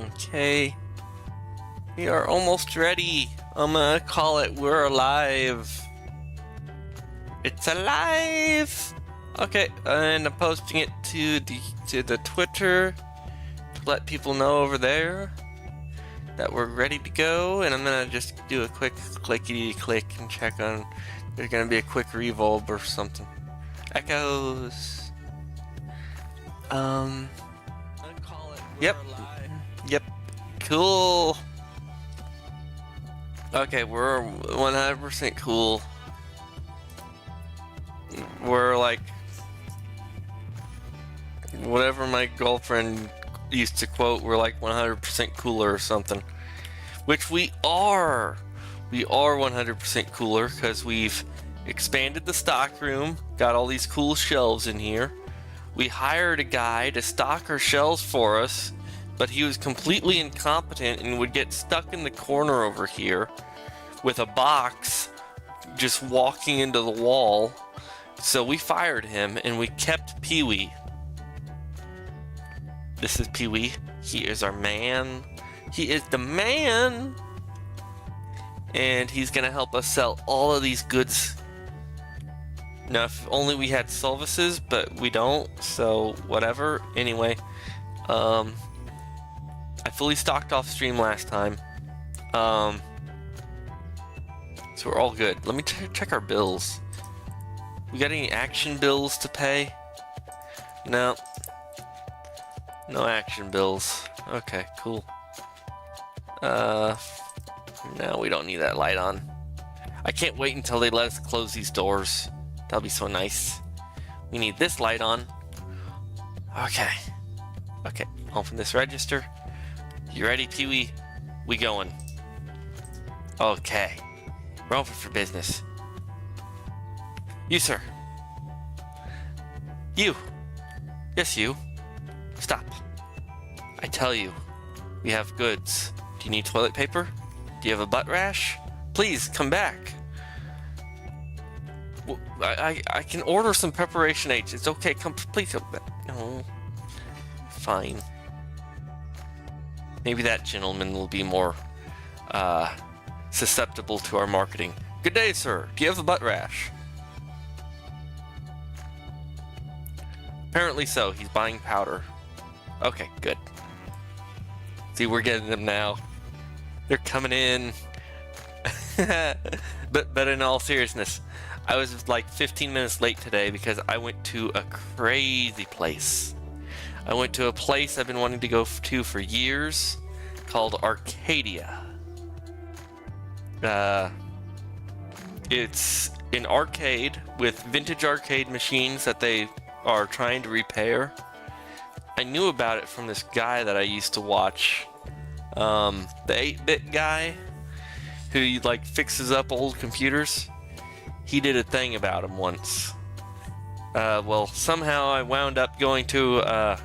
Okay. We are almost ready. I'm gonna call it We're Alive. It's alive! Okay, and I'm posting it to the Twitter to let people know over there that we're ready to go, and I'm gonna just do a quick clickety click and check on there's gonna be a quick revolve or something. Echoes. Yep. Yep. Cool. Okay, we're 100% cool. We're like whatever my girlfriend used to quote, we're like 100% cooler or something. Which we are. We are 100% cooler because we've expanded the stock room, got all these cool shelves in here. We hired a guy to stock our shelves for us, but he was completely incompetent and would get stuck in the corner over here with a box just walking into the wall. So we fired him and we kept Pee-wee. This is Pee-wee. He is our man. He is the man. And he's gonna help us sell all of these goods. Now, if only we had Solvices, but we don't, so whatever. Anyway, I fully stocked off stream last time. So we're all good. Let me check our bills. We got any action bills to pay? No. No action bills. Okay, cool. No, we don't need that light on. I can't wait until they let us close these doors. That'll be so nice. We need this light on. Okay. Okay, open this register. You ready, Pee-wee? We going. Okay. We're open for business. You, sir. You. Yes, you. Stop. I tell you, we have goods. Do you need toilet paper? Do you have a butt rash? Please, come back. I can order some Preparation H. It's okay. Come, please come back. No. Fine. Maybe that gentleman will be more susceptible to our marketing. Good day, sir. Do you have a butt rash? Apparently so. He's buying powder. Okay, good. See, we're getting them now. They're coming in. but in all seriousness, I was like 15 minutes late today because I went to a crazy place. I went to a place I've been wanting to go to for years called Arcadia. It's an arcade with vintage arcade machines that they are trying to repair. I knew about it from this guy that I used to watch, the 8-bit guy who like fixes up old computers. He did a thing about him once. Well, somehow I wound up going to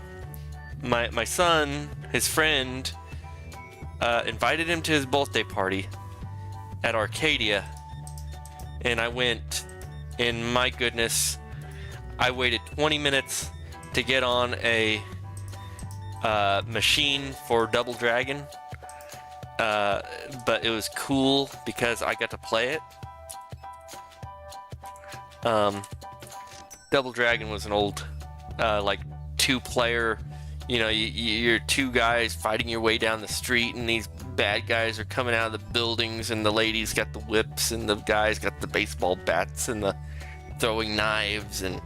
my son, his friend, invited him to his birthday party at Arcadia, and I went, and my goodness, I waited 20 minutes to get on a machine for Double Dragon, but it was cool because I got to play it. Double Dragon was an old, like, 2-player, you know, you're 2 guys fighting your way down the street, and these bad guys are coming out of the buildings, and the ladies got the whips, and the guys got the baseball bats, and the throwing knives, and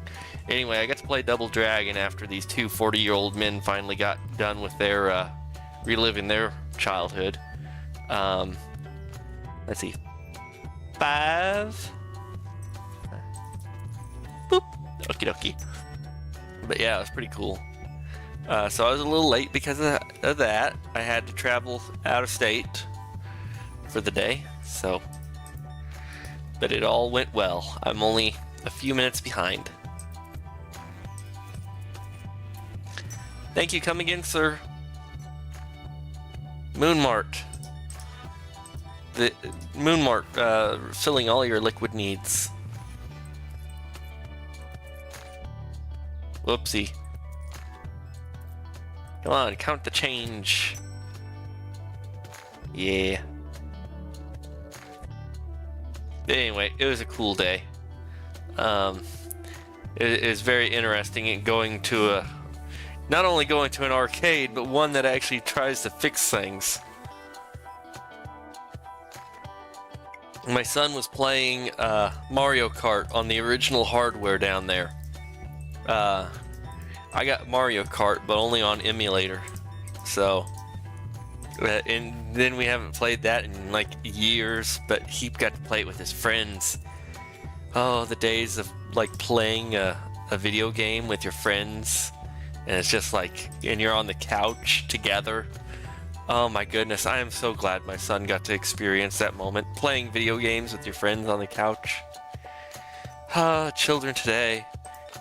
anyway, I got to play Double Dragon after these 2 40-year-old men finally got done with their, reliving their childhood. Let's see. 5. Boop. Okie dokie. But yeah, it was pretty cool. So I was a little late because of that. I had to travel out of state for the day, so. But it all went well. I'm only a few minutes behind. Thank you. Come again, sir. Moonmart. The Moonmart, filling all your liquid needs. Whoopsie. Come on, count the change. Yeah. But anyway, it was a cool day. It is very interesting in going to not only going to an arcade, but one that actually tries to fix things. My son was playing Mario Kart on the original hardware down there. I got Mario Kart, but only on emulator. So, and then we haven't played that in like years, but he got to play it with his friends. Oh, the days of like playing a video game with your friends, and it's just like, and you're on the couch together. Oh my goodness, I am so glad my son got to experience that moment, playing video games with your friends on the couch. Children today,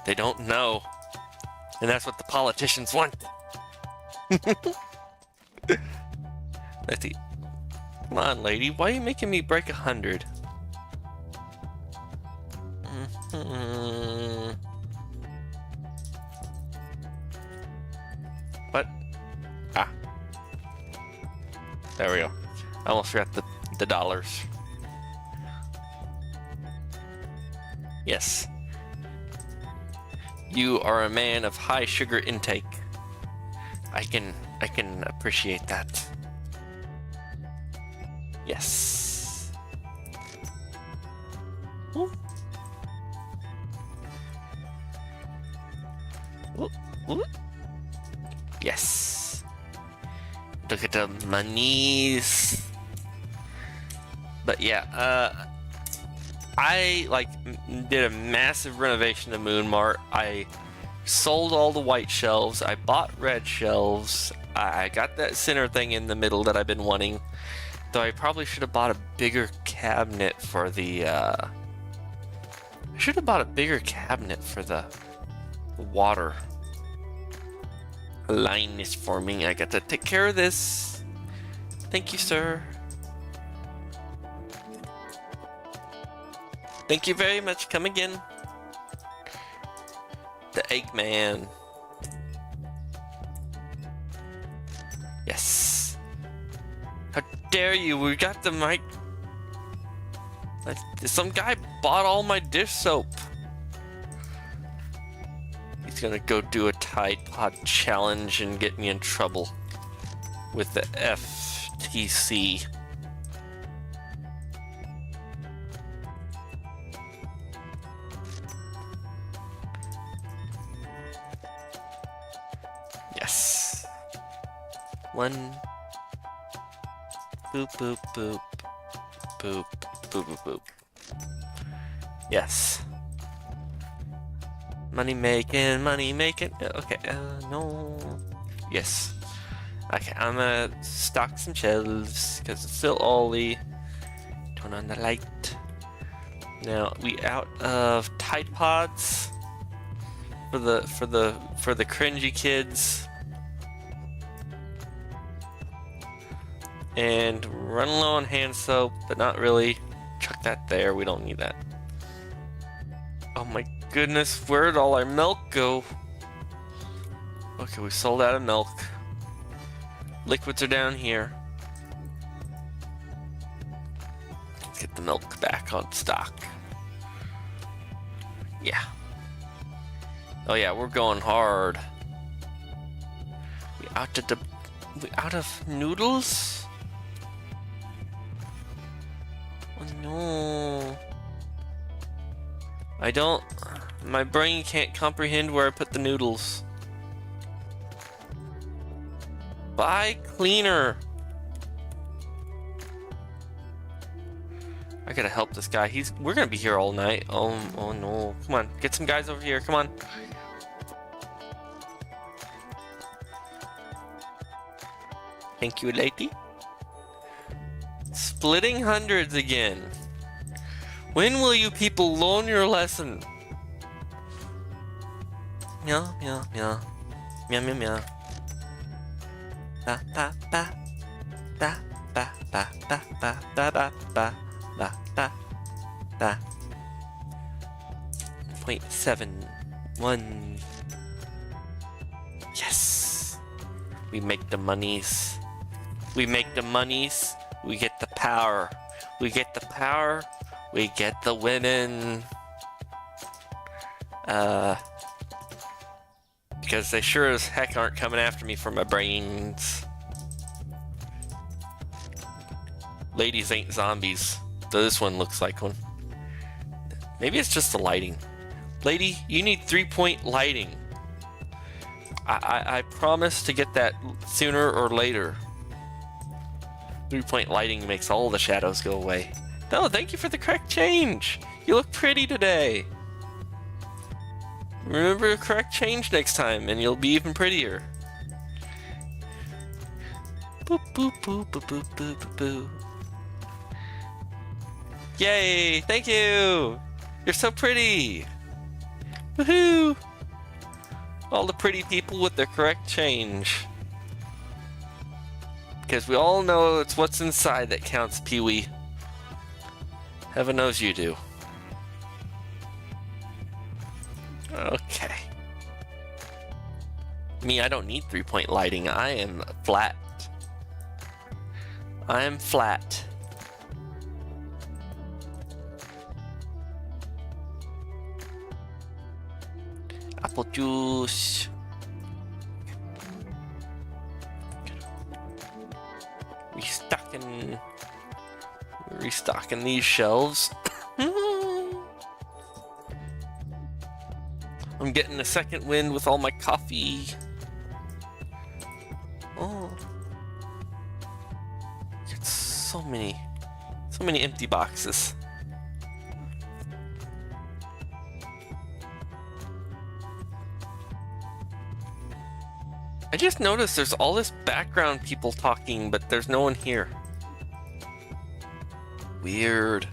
they don't know. And that's what the politicians want. Let's see. Come on, lady, why are you making me break 100? What? Ah. There we go. I almost forgot the dollars. Yes. You are a man of high sugar intake. I can appreciate that. Yes. Ooh. Ooh. Ooh. Yes. Look at the monies. But yeah, I did a massive renovation to Moon Mart. I sold all the white shelves. I bought red shelves. I got that center thing in the middle that I've been wanting. Though I probably should have bought a bigger cabinet for the. I should have bought a bigger cabinet for the water. Line is forming. I got to take care of this. Thank you, sir. Thank you very much. Come again. The Eggman. Yes. How dare you? We got the mic. Some guy bought all my dish soap. He's gonna go do a Tide Pod challenge and get me in trouble with the FTC. Yes. One. Boop, boop, boop. Boop, boop, boop, boop. Yes. Money making, money making. Okay, no. Yes. Okay, I'm gonna stock some shelves because it's still early. Turn on the light. Now we out of Tide Pods for the cringy kids. And run low on hand soap, but not really. Chuck that there, we don't need that. Oh my goodness, where'd all our milk go? Okay, we sold out of milk. Liquids are down here. Let's get the milk back on stock. Yeah. Oh yeah, we're going hard. We out of noodles? Oh no. My brain can't comprehend where I put the noodles. Buy cleaner. I gotta help this guy. We're gonna be here all night. Oh no. Come on, get some guys over here. Come on. Thank you, lady. Splitting hundreds again. When will you people learn your lesson? Meow, meow, meow. Meow, meow, meow. Ba, ba, ba. Ba, ba, ba, ba, ba, ba, ba, ba, ba, ba, ba. 0.71. Yes. We make the monies. We make the monies. We get the power. We get the power. We get the women. Because they sure as heck aren't coming after me for my brains. Ladies ain't zombies. Though this one looks like one. Maybe it's just the lighting. Lady, you need 3-point lighting. I promise to get that sooner or later. 3-point lighting makes all the shadows go away. No, thank you for the correct change. You look pretty today. Remember the correct change next time, and you'll be even prettier. Boop, boop, boop, boop, boop, boop, boop, boop. Yay! Thank you! You're so pretty! Woohoo! All the pretty people with the correct change. Because we all know it's what's inside that counts, Pee-wee. Heaven knows you do. Okay. Me, I don't need 3-point lighting. I am flat. I am flat. Apple juice. Restocking these shelves. I'm getting a second wind with all my coffee. Oh, it's so many empty boxes. I just noticed there's all this background people talking, but there's no one here. Weird.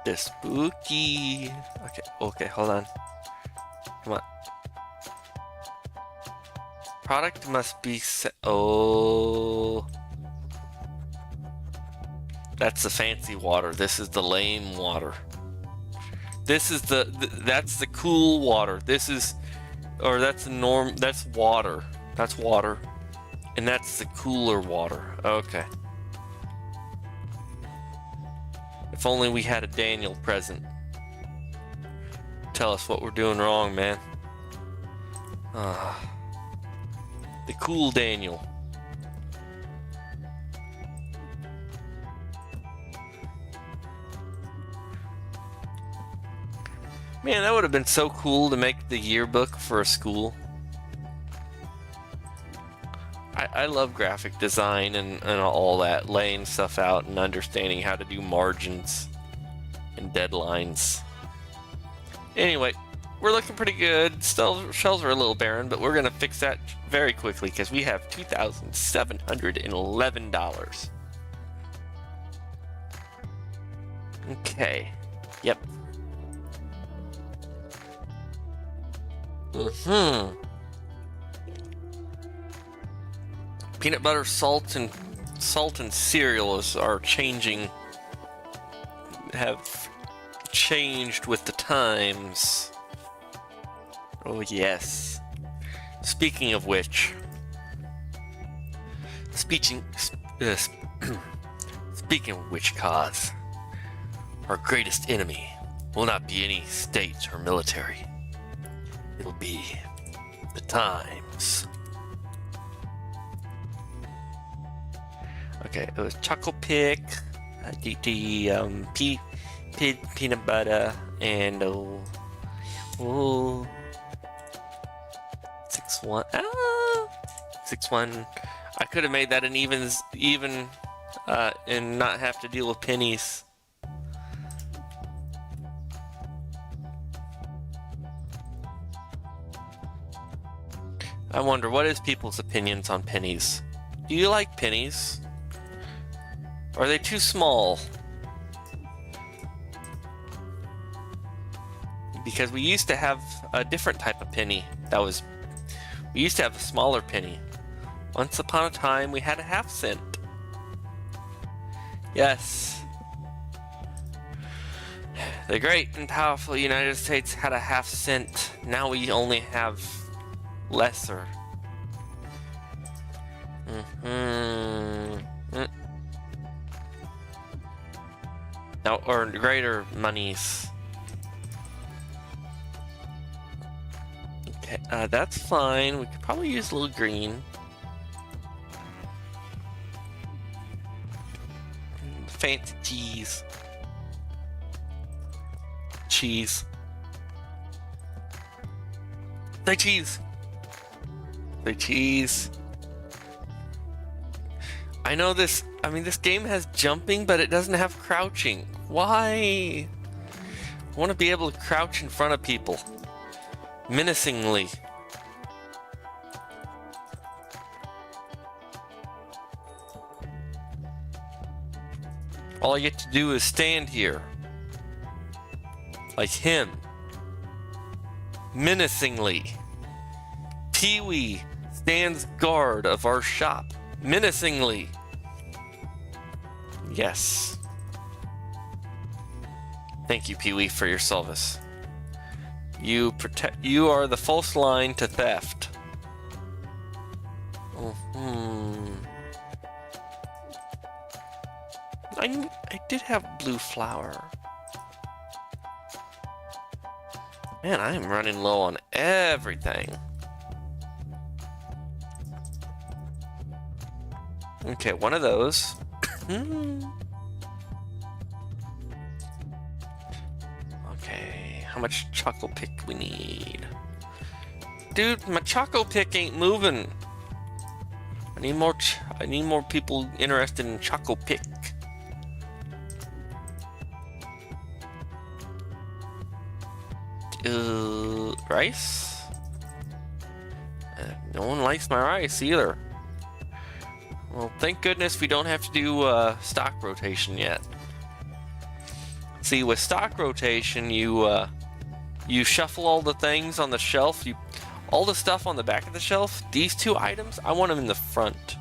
They're spooky. Okay, hold on. Come on. Product must be set. Oh. That's the fancy water. This is the lame water. This is that's the cool water. This is, or that's the norm, that's water. That's water. And that's the cooler water. Okay. If only we had a Daniel present. Tell us what we're doing wrong, man. The cool Daniel. Man, that would have been so cool to make the yearbook for a school. I love graphic design and all that, laying stuff out and understanding how to do margins and deadlines. Anyway, we're looking pretty good. Still, shelves are a little barren, but we're going to fix that very quickly because we have $2,711. Okay. Yep. Peanut butter, salt, and cereals are changing. Have changed with the times. Oh yes. Speaking of which, speaking of which, cause our greatest enemy will not be any state or military. It'll be the times. Okay, it was Choco Pick, peanut butter, and 6-1. 6-1. I could have made that an even, and not have to deal with pennies. I wonder, what is people's opinions on pennies? Do you like pennies? Are they too small? Because we used to have a different type of penny. We used to have a smaller penny. Once upon a time, we had a half-cent. Yes. The great and powerful United States had a half-cent. Now we only have lesser. Now, or greater monies. Okay, that's fine. We could probably use a little green. Fancy cheese. Cheese. Say cheese. Say cheese. I know this. I mean, this game has jumping, but it doesn't have crouching. Why? I want to be able to crouch in front of people. Menacingly. All I get to do is stand here. Like him. Menacingly. Pee-wee stands guard of our shop. Menacingly. Yes. Thank you, Pee-wee, for your service. You are the false line to theft. I did have blue flower. Man, I am running low on everything. Okay, one of those. Okay, how much Choco Pick we need? Dude, my Choco Pick ain't moving. I need more people interested in Choco Pick. Rice? No one likes my rice either. Well, thank goodness we don't have to do stock rotation yet. See, with stock rotation, you shuffle all the things on the shelf. All the stuff on the back of the shelf. These two items, I want them in the front,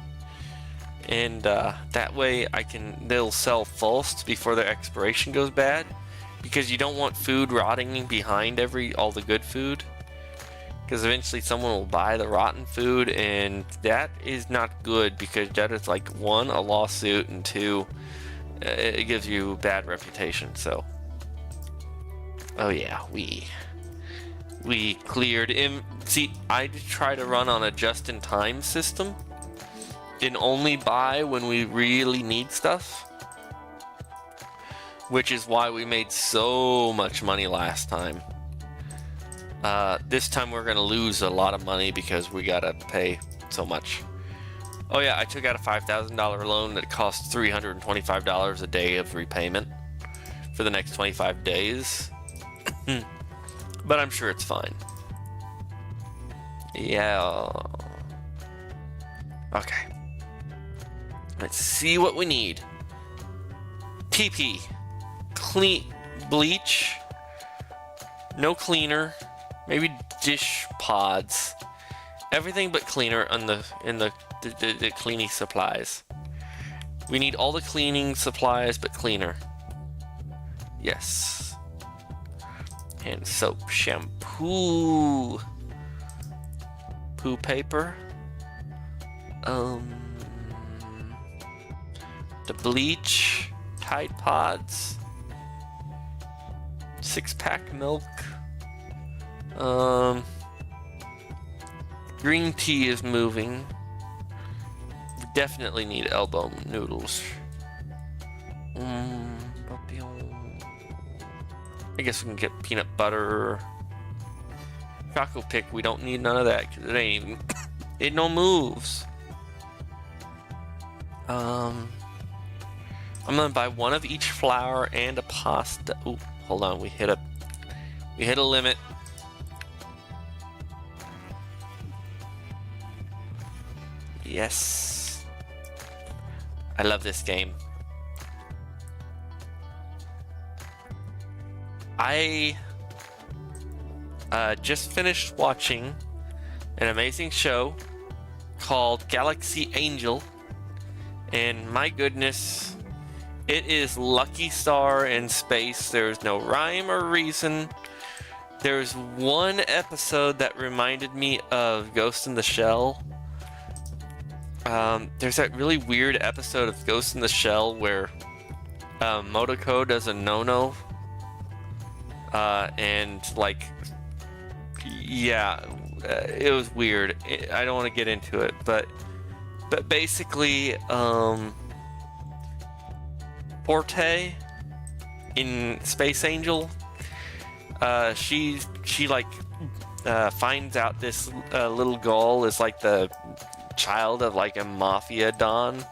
and that way they'll sell first before their expiration goes bad. Because you don't want food rotting behind all the good food. Because eventually someone will buy the rotten food, and that is not good, because that is like, one, a lawsuit, and two, it gives you a bad reputation. So, oh yeah, we cleared him. See, I try to run on a just-in-time system and only buy when we really need stuff. Which is why we made so much money last time. This time we're gonna lose a lot of money because we gotta pay so much. Oh yeah, I took out a $5,000 loan that cost $325 a day of repayment for the next 25 days. But I'm sure it's fine. Yeah. Okay. Let's see what we need. TP. Clean bleach, no cleaner, maybe dish pods, everything but cleaner in the cleaning supplies. We need all the cleaning supplies but cleaner. Yes. And soap, shampoo, poo paper, the bleach, Tide Pods, 6-pack milk. Green tea is moving. We definitely need elbow noodles. I guess we can get peanut butter. Choco Pick, we don't need none of that because it ain't even. It no moves. I'm gonna buy one of each flour and a pasta. Ooh, hold on, we hit a limit. Yes. I love this game. I just finished watching an amazing show called Galaxy Angel, and my goodness, it is Lucky Star in space. There's no rhyme or reason. There's one episode that reminded me of Ghost in the Shell, There's that really weird episode of Ghost in the Shell where Motoko does a no-no, and like, yeah, it was weird. I don't want to get into it, but basically, Forte in Space Angel, she like finds out this little Gull is like the child of like a mafia don,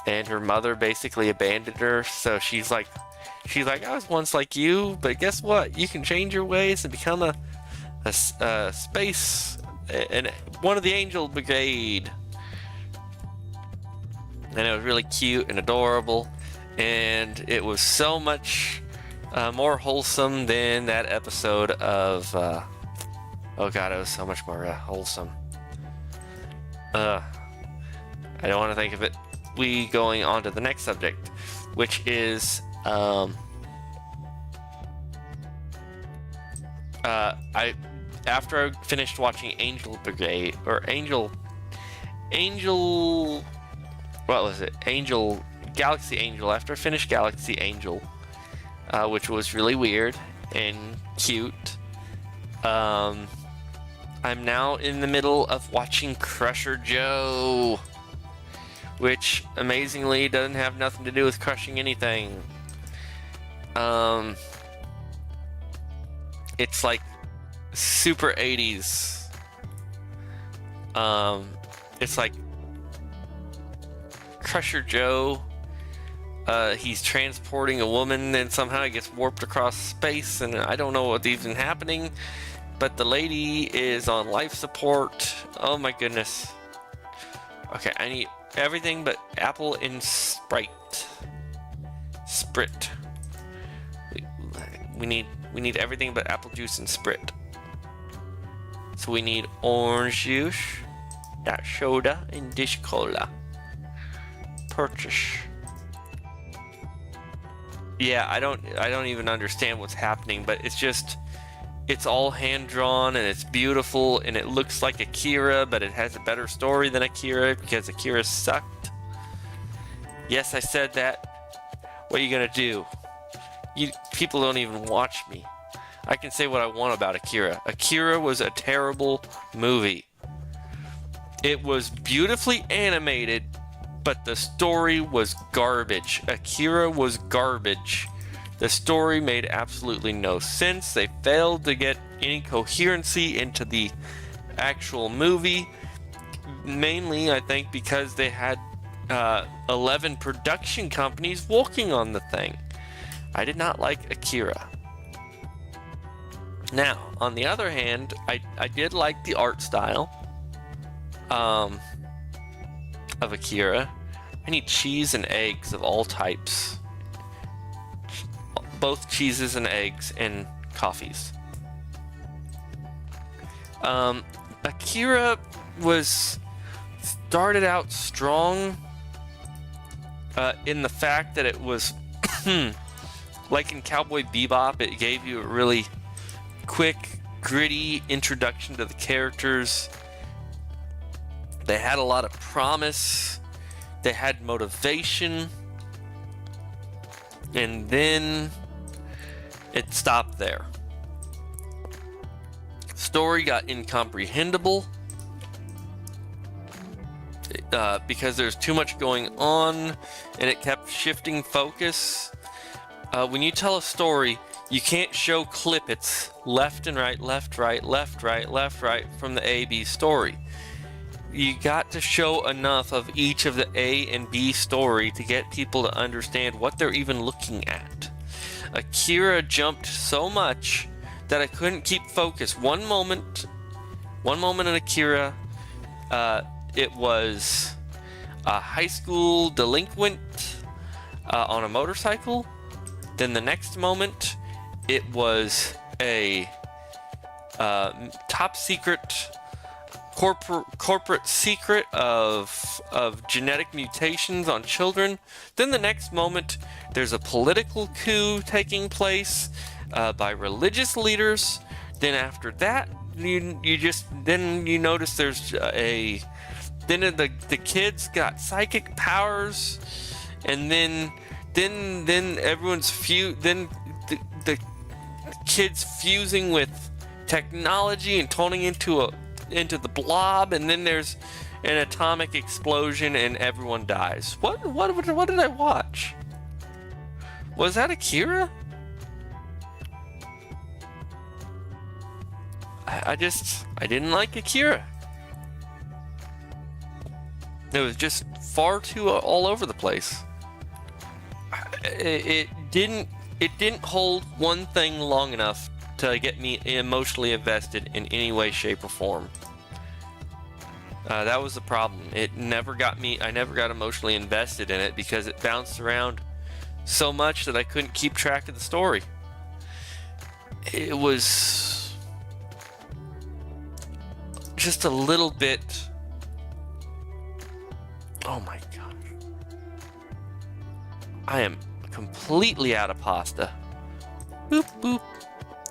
and her mother basically abandoned her. So she's like, I was once like you, but guess what? You can change your ways and become a space and one of the Angel Brigade. And it was really cute and adorable, and it was so much more wholesome than that episode of oh god, it was so much more wholesome. I don't want to think of it. We going on to the next subject, which is after I finished watching Angel Brigade or Angel what was it? Galaxy Angel. After I finished Galaxy Angel, which was really weird and cute, I'm now in the middle of watching Crusher Joe, which amazingly doesn't have nothing to do with crushing anything. It's like super 80s. It's like Crusher Joe, he's transporting a woman and somehow he gets warped across space, and I don't know what's even happening, but the lady is on life support. Oh my goodness. Okay, I need everything but apple and Sprite. We need everything but apple juice and Sprite. So we need orange juice, that soda, and dish cola. Purchase. Yeah, I don't even understand what's happening, but it's all hand drawn and it's beautiful and it looks like Akira, but it has a better story than Akira because Akira sucked. Yes, I said that. What are you gonna do? People don't even watch me. I can say what I want about Akira. Akira was a terrible movie. It was beautifully animated, but the story was garbage. Akira was garbage. The story made absolutely no sense. They failed to get any coherency into the actual movie. Mainly, I think, because they had 11 production companies working on the thing. I did not like Akira. Now, on the other hand, I did like the art style of Akira. I need cheese and eggs of all types. Both cheeses and eggs and coffees. Akira started out strong in the fact that it was like in Cowboy Bebop, it gave you a really quick, gritty introduction to the characters. They had a lot of promise. They had motivation. And then it stopped there. Story got incomprehensible because there's too much going on and it kept shifting focus. When you tell a story, you can't show clippets left and right, left, right, left, right, left, right from the A-B story. You got to show enough of each of the A and B story to get people to understand what they're even looking at. Akira jumped so much that I couldn't keep focus. One moment in Akira, it was a high school delinquent on a motorcycle. Then the next moment, it was a top secret corporate secret of genetic mutations on children. Then the next moment, there's a political coup taking place by religious leaders. Then after that, you notice there's then the kids got psychic powers, and then everyone's then the kids fusing with technology and turning into the blob, and then there's an atomic explosion and everyone dies. What did I watch? Was that Akira? I didn't like Akira. It was just far too all over the place. It didn't hold one thing long enough to get me emotionally invested in any way, shape, or form. That was the problem. It never got me. I never got emotionally invested in it because it bounced around so much that I couldn't keep track of the story. It was just a little bit. Oh my gosh. I am completely out of pasta. Boop, boop.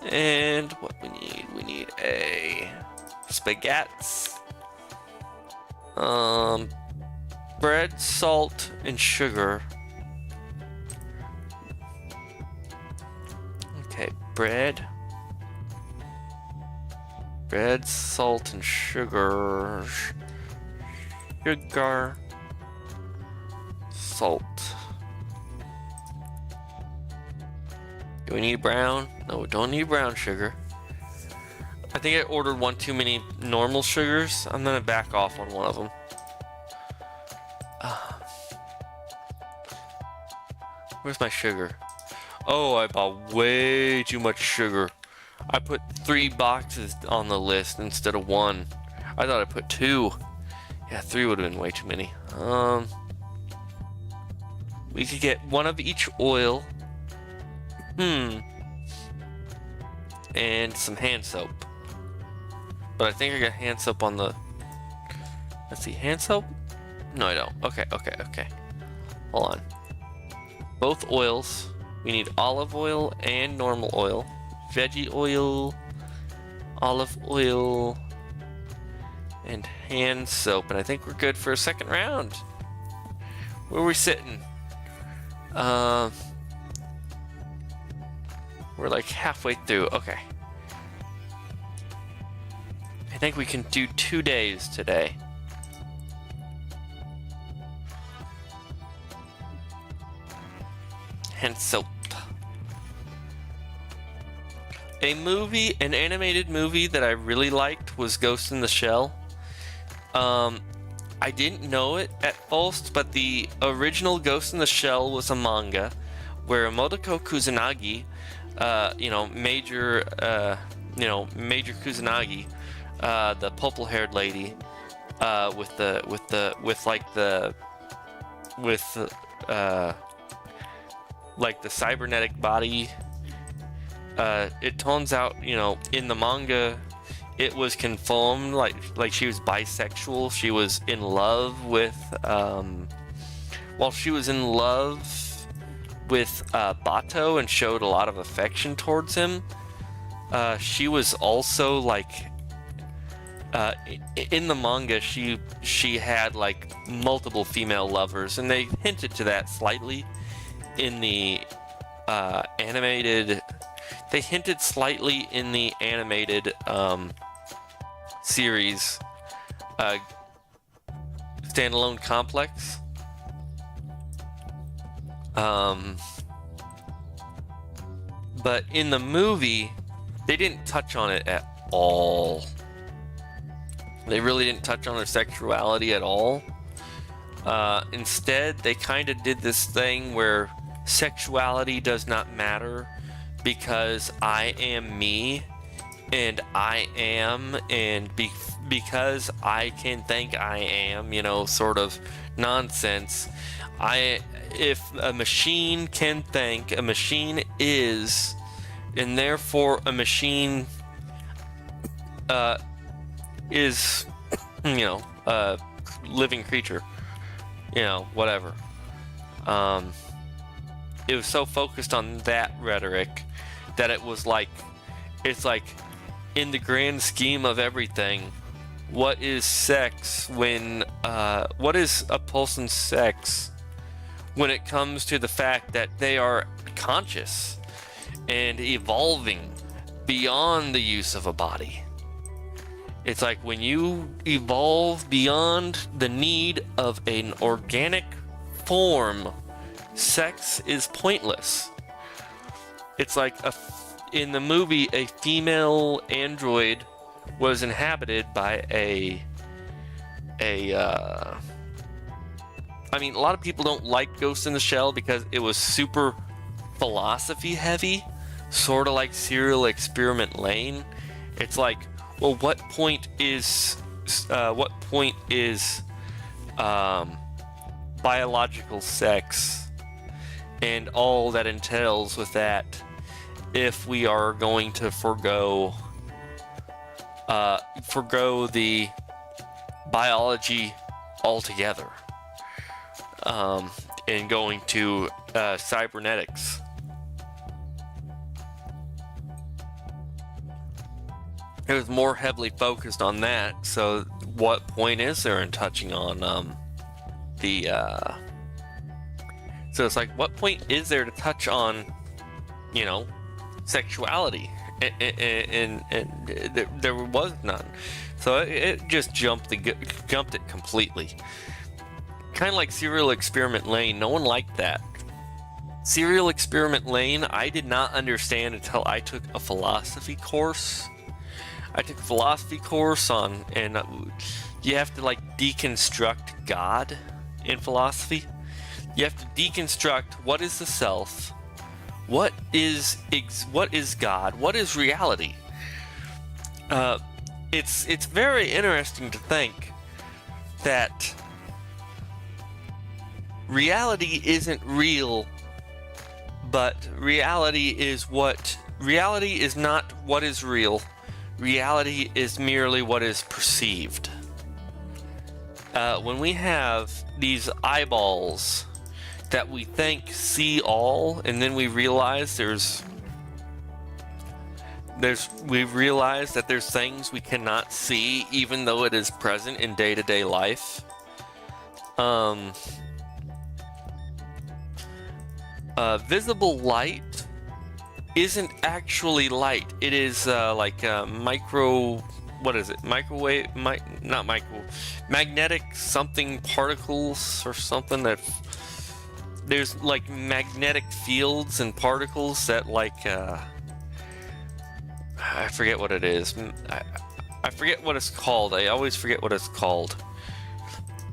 And what we need a spaghettis. Bread, salt, and sugar. Okay, bread, salt, and sugar. Sugar, salt. Do we need brown? No, we don't need brown sugar. I think I ordered one too many normal sugars. I'm gonna back off on one of them. Where's my sugar? Oh, I bought way too much sugar. I put 3 boxes on the list instead of 1. I thought I put 2. Yeah, 3 would have been way too many. We could get 1 of each oil. And some hand soap. But I think I got hand soap on the... Let's see, hand soap? No, I don't. Okay. Hold on. Both oils. We need olive oil and normal oil. Veggie oil, olive oil, and hand soap. And I think we're good for a second round. Where are we sitting? We're like halfway through. Okay. I think we can do 2 days today. Hand soap. An animated movie that I really liked was Ghost in the Shell. I didn't know it at first, but the original Ghost in the Shell was a manga where Motoko Kusanagi, Major Kusanagi, the purple-haired lady, with the cybernetic body. It turns out, in the manga, it was confirmed like she was bisexual. She was in love with while she was in love with Bato and showed a lot of affection towards him. She was also in the manga she had multiple female lovers, and they hinted to that slightly in the animated. They hinted slightly in the animated series Standalone Complex. But in the movie, they didn't touch on it at all. They really didn't touch on her sexuality at all. Instead, they kind of did this thing where sexuality does not matter because I am me, and I am, and because I can think I am, sort of nonsense. If a machine can think, a machine is, and therefore a machine is, a living creature, whatever. It was so focused on that rhetoric that it's like in the grand scheme of everything, what is sex when, what is a person's sex when it comes to the fact that they are conscious and evolving beyond the use of a body? It's like when you evolve beyond the need of an organic form, sex is pointless. It's like in the movie, a female android was inhabited by I mean, a lot of people don't like Ghost in the Shell because it was super philosophy heavy, sort of like Serial Experiment Lane. It's like, well, what point is biological sex and all that entails with that if we are going to forgo the biology altogether, and going to cybernetics? It was more heavily focused on that. So what point is there in touching on so it's like, what point is there to touch on, you know, sexuality? And there was none. So it just jumped it completely. Kind of like Serial Experiment Lane. No one liked that. Serial Experiment Lane, I did not understand until I took a philosophy course. On, and you have to like deconstruct God in philosophy. You have to deconstruct what is the self, what is God, what is reality. It's very interesting to think that reality isn't real, but reality is not what is real. Reality is merely what is perceived. When we have these eyeballs that we think see all, and then we realize we realize that there's things we cannot see, even though it is present in day-to-day life. Visible light isn't actually light. It is like microwave, magnetic something particles or something. That there's like magnetic fields and particles that like I forget what it is. I forget what it's called. I always forget what it's called.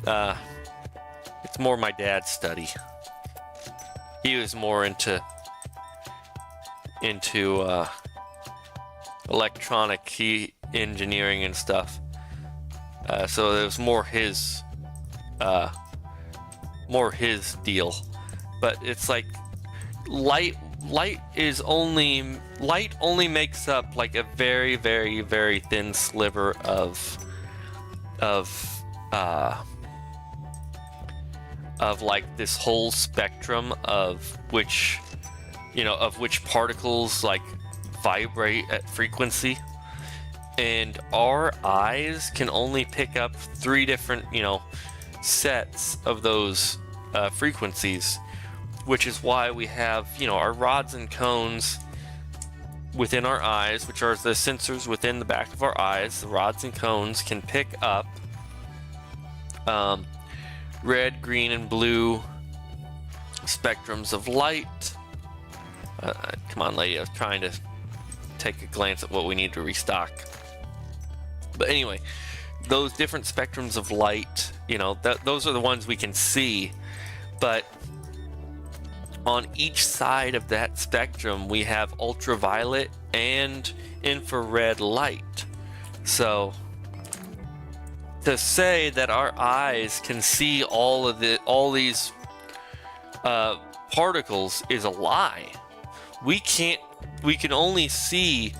It's more my dad's study. He was more into electronic key engineering and stuff. So it was more his deal. But it's like light only makes up like a very, very, very thin sliver of like this whole spectrum of which particles like vibrate at frequency, and our eyes can only pick up 3 different sets of those frequencies, which is why we have our rods and cones within our eyes, which are the sensors within the back of our eyes. The rods and cones can pick up red, green, and blue spectrums of light. Come on, lady, I was trying to take a glance at what we need to restock. But anyway, those different spectrums of light, those are the ones we can see. But on each side of that spectrum, we have ultraviolet and infrared light. So to say that our eyes can see all these particles is a lie. We can only see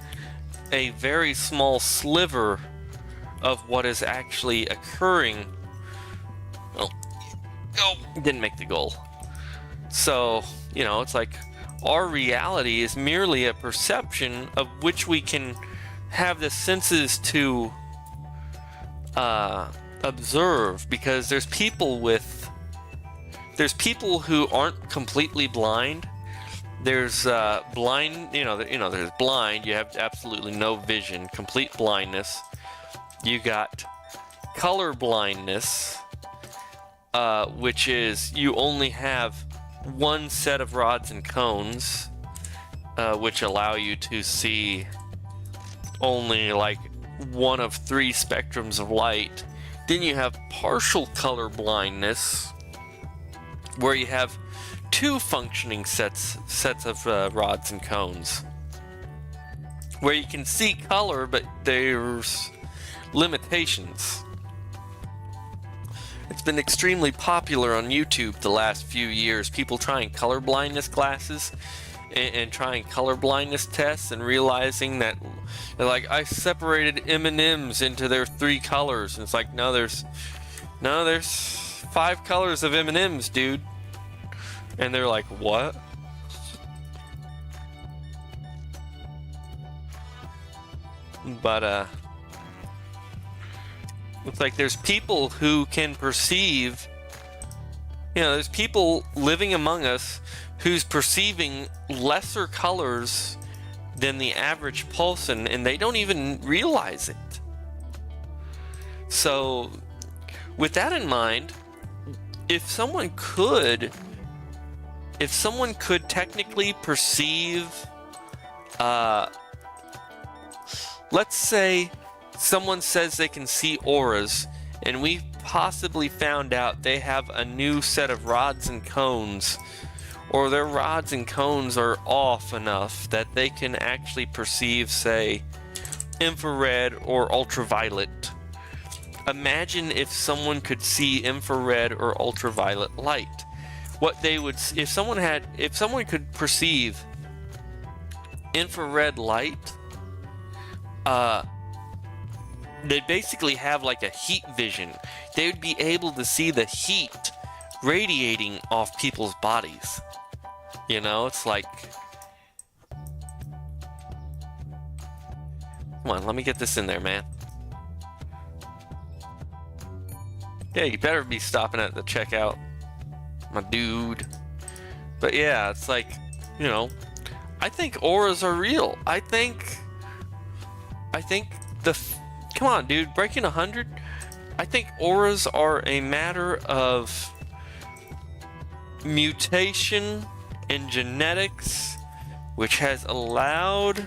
a very small sliver of what is actually occurring. Oh, didn't make the goal. So, it's like our reality is merely a perception of which we can have the senses to observe, because there's people who aren't completely blind. There's blind, there's blind, you have absolutely no vision, complete blindness. You got color blindness, which is you only have one set of rods and cones, which allow you to see only like one of 3 spectrums of light. Then you have partial color blindness, where you have 2 functioning sets of rods and cones, where you can see color, but there's limitations. It's been extremely popular on YouTube the last few years, people trying color blindness classes and trying color blindness tests and realizing that they're like, I separated M&Ms into their 3 colors, and it's like, no, there's 5 colors of M&Ms, dude. And they're like, what? But it's like there's people who can perceive, there's people living among us who's perceiving lesser colors than the average person, and they don't even realize it. So with that in mind, if someone could technically perceive, let's say someone says they can see auras, and we possibly found out they have a new set of rods and cones, or their rods and cones are off enough that they can actually perceive, say, infrared or ultraviolet. Imagine if someone could see infrared or ultraviolet light. What they would, if someone could perceive infrared light, they'd basically have like a heat vision. They would be able to see the heat radiating off people's bodies. It's like, come on, let me get this in there, man. Yeah, you better be stopping at the checkout, my dude. But yeah, it's like, I think auras are real. I think come on, dude, breaking 100. I think auras are a matter of mutation in genetics, which has allowed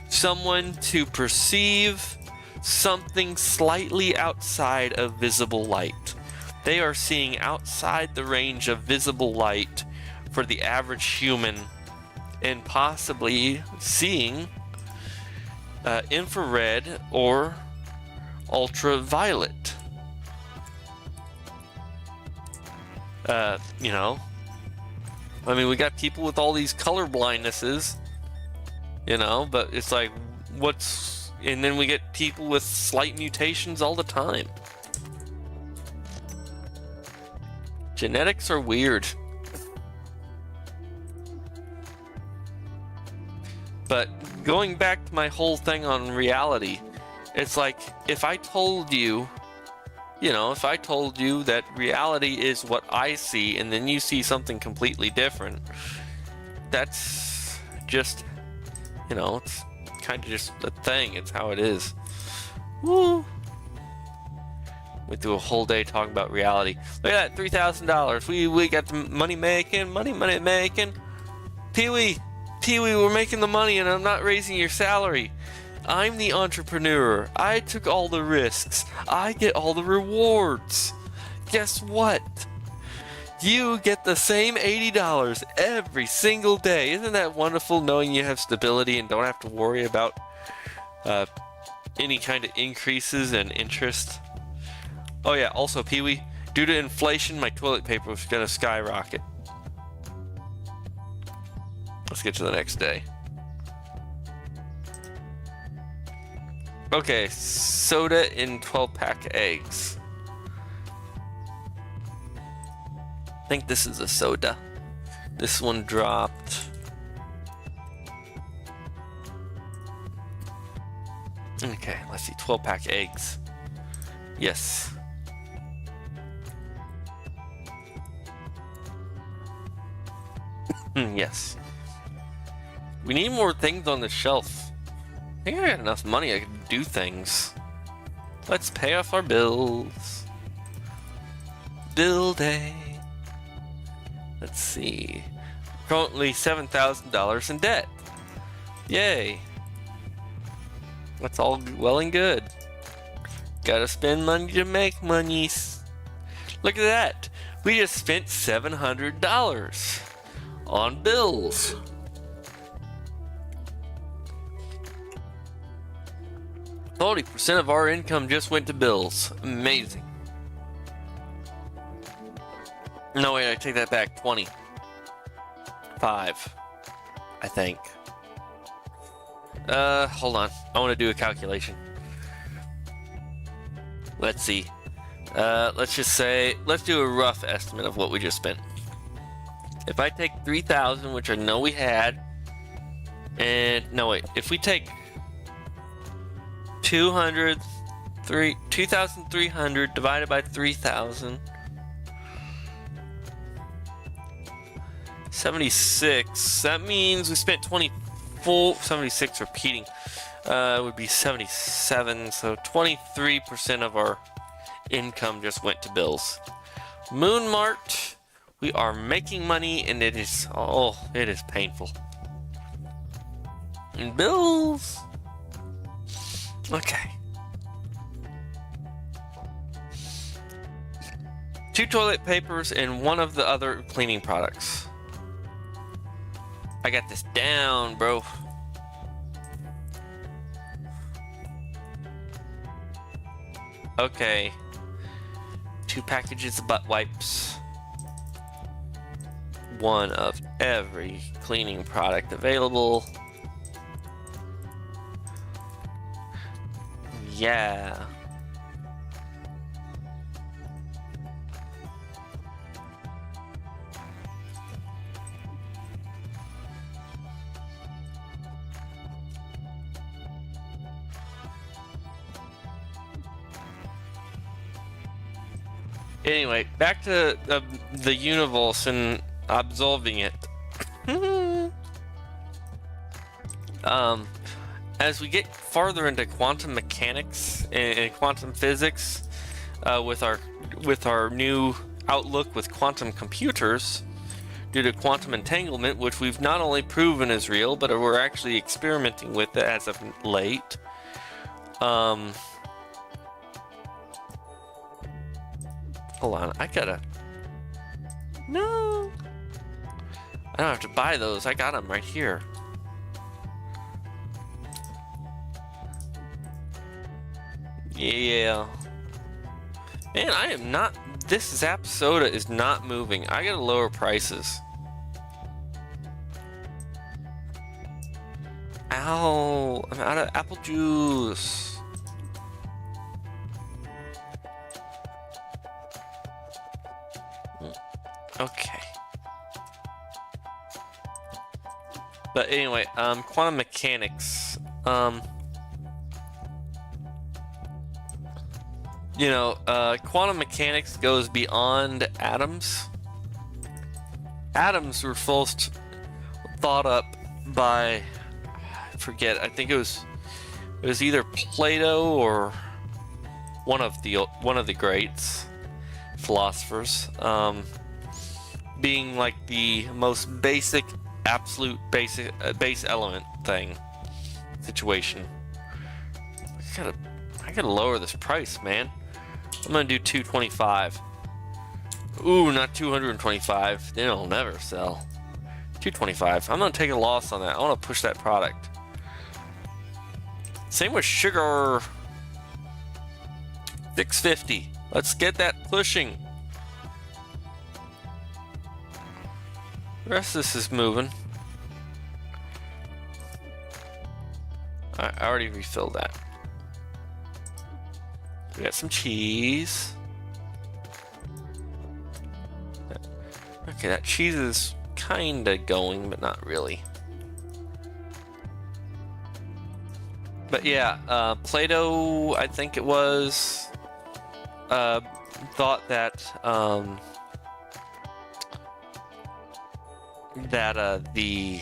someone to perceive something slightly outside of visible light. They are seeing outside the range of visible light for the average human, and possibly seeing infrared or ultraviolet. I mean, we got people with all these color blindnesses, but it's like, and then we get people with slight mutations all the time. Genetics are weird. But going back to my whole thing on reality, it's like, if I told you that reality is what I see, and then you see something completely different, that's just, it's kind of just a thing. It's how it is. Woo! We do a whole day talking about reality. Look at that, $3,000. We got the money making. Pee-wee, we're making the money, and I'm not raising your salary. I'm the entrepreneur. I took all the risks. I get all the rewards. Guess what? You get the same $80 every single day. Isn't that wonderful, knowing you have stability and don't have to worry about any kind of increases in interest? Oh yeah, also, Pee-wee, due to inflation, my toilet paper was gonna skyrocket. Let's get to the next day. Okay, soda in 12-pack eggs. I think this is a soda. This one dropped Okay, let's see. 12-pack eggs. Yes. Yes. We need more things on the shelf. I think I got enough money I can do things. Let's pay off our bills. Bill day. Let's see. Currently $7,000 in debt. Yay. That's all well and good. Gotta spend money to make monies. Look at that. We just spent $700 on bills. %of our income just went to bills. Amazing. No, wait, I take that back. 25, I think. Hold on. I want to do a calculation. Let's see. Let's just say, let's do a rough estimate of what we just spent. If I take 3,000, which I know we had, and no wait, if we take 2,300 divided by 3,000, 76. That means we spent 76 repeating. It would be 77. So 23% of our income just went to bills. Moon Mart, we are making money, and it is it is painful. And bills. Okay. 2 toilet papers and 1 of the other cleaning products. I got this down, bro. Okay. 2 packages of butt wipes. 1 of every cleaning product available. Yeah. Anyway, back to the universe and absolving it. As we get farther into quantum mechanics and quantum physics, with our new outlook with quantum computers, due to quantum entanglement, which we've not only proven is real, but we're actually experimenting with it as of late. Hold on, I gotta... No! I don't have to buy those, I got them right here. Yeah. Man, I am not... This Zap Soda is not moving. I gotta lower prices. Ow! I'm out of apple juice. Okay. But anyway, quantum mechanics. You know, quantum mechanics goes beyond atoms. Atoms were first thought up by, I forget, I think it was either Plato or one of the greats philosophers, being like the most basic, absolute base element thing situation. I gotta lower this price, man. I'm gonna do 225. Ooh, not 225. Then it'll never sell. 225. I'm gonna take a loss on that. I want to push that product. Same with sugar. 650. Let's get that pushing. The rest of this is moving. I already refilled that. We got some cheese. Okay, that cheese is kinda going, but not really. But yeah, Plato, I think it was, thought that the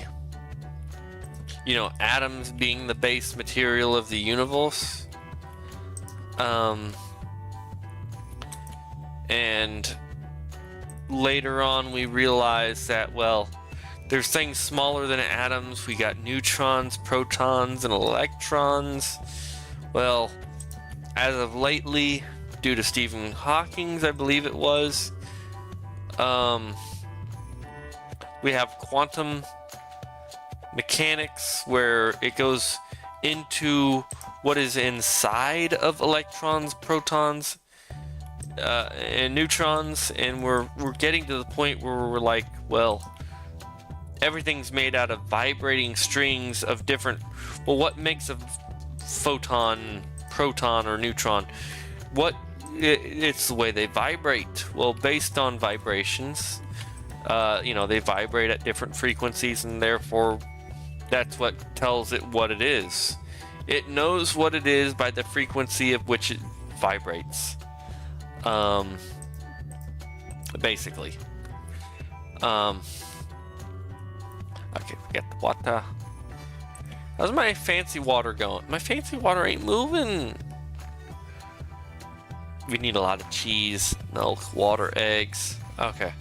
atoms being the base material of the universe, and later on we realized that, well, there's things smaller than atoms. We got neutrons, protons, and electrons. Well, as of lately, due to Stephen Hawking's, I believe it was, we have quantum mechanics where it goes into what is inside of electrons, protons, and neutrons, and we're getting to the point where we're like, well, everything's made out of vibrating strings of different. Well, what makes a photon, proton, or neutron? It's the way they vibrate. Well, based on vibrations, they vibrate at different frequencies, and therefore that's what tells it what it is. It knows what it is by the frequency of which it vibrates. Basically. Okay, forget the water. How's my fancy water going? My fancy water ain't moving. We need a lot of cheese, milk, water, eggs. Okay.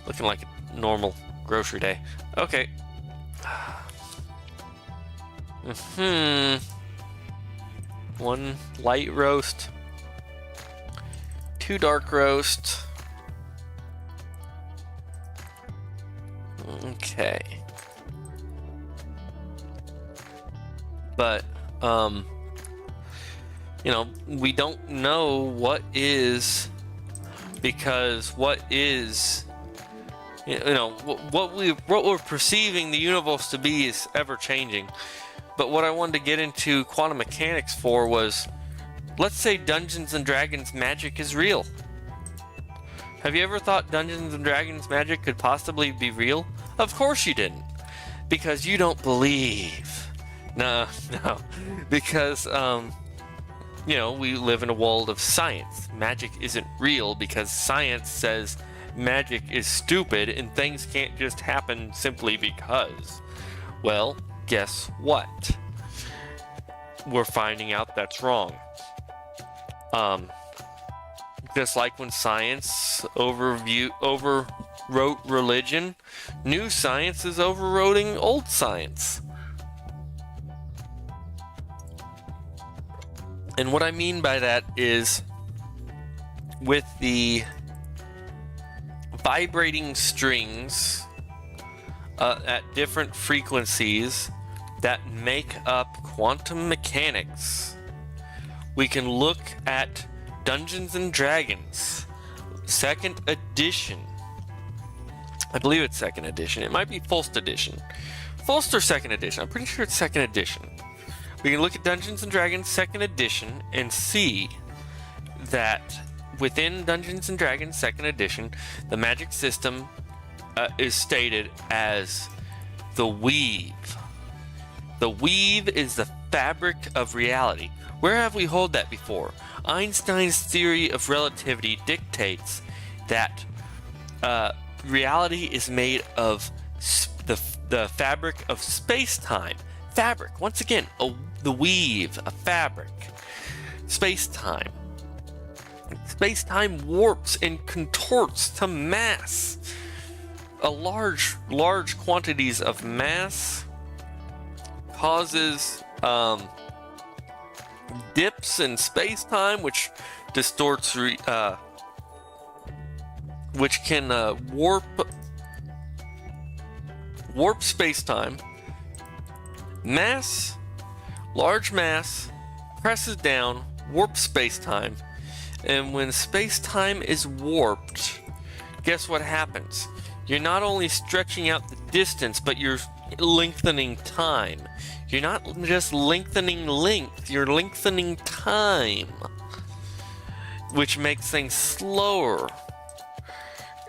Looking like a normal grocery day. Okay. One light roast. 2 dark roast. Okay. But, we don't know what is, because what is, what we're perceiving the universe to be is ever changing. But what I wanted to get into quantum mechanics for was, let's say Dungeons and Dragons magic is real. Have you ever thought Dungeons and Dragons magic could possibly be real? Of course you didn't, because you don't believe. No, because we live in a world of science. Magic isn't real because science says magic is stupid and things can't just happen simply because. Well, guess what? We're finding out that's wrong. Just like when science overwrote religion, new science is overwriting old science. And what I mean by that is, with the vibrating strings at different frequencies that make up quantum mechanics, we can look at Dungeons and Dragons 2nd edition. I believe it's 2nd edition. It might be First edition. First or 2nd edition. I'm pretty sure it's 2nd edition. We can look at Dungeons and Dragons 2nd edition and see that within Dungeons and Dragons 2nd edition, the magic system is stated as the weave. The weave is the fabric of reality. Where have we heard that before? Einstein's theory of relativity dictates that reality is made of the fabric of space-time. Fabric, once again, the weave, a fabric. Space-time. Space-time warps and contorts to mass. A large quantities of mass causes dips in space-time, which distorts, which can warp space-time. Large mass presses down, warps space-time, and when space-time is warped, guess what happens? You're not only stretching out the distance, but you're lengthening time. You're not just lengthening length, you're lengthening time, which makes things slower.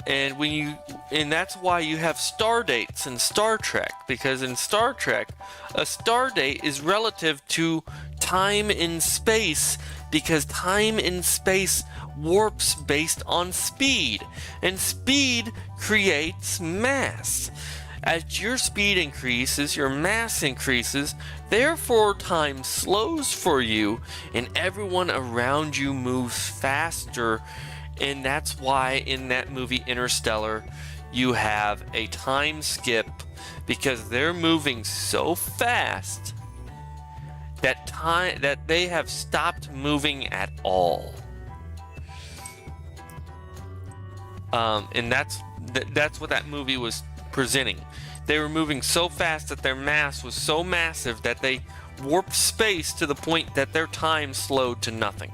And that's why you have star dates in Star Trek, because in Star Trek, a star date is relative to time in space, because time in space warps based on speed, and speed creates mass. As your speed increases, your mass increases, therefore time slows for you, and everyone around you moves faster. And that's why in that movie Interstellar, you have a time skip, because they're moving so fast that they have stopped moving at all. And that's what that movie was presenting. They were moving so fast that their mass was so massive that they warped space to the point that their time slowed to nothing.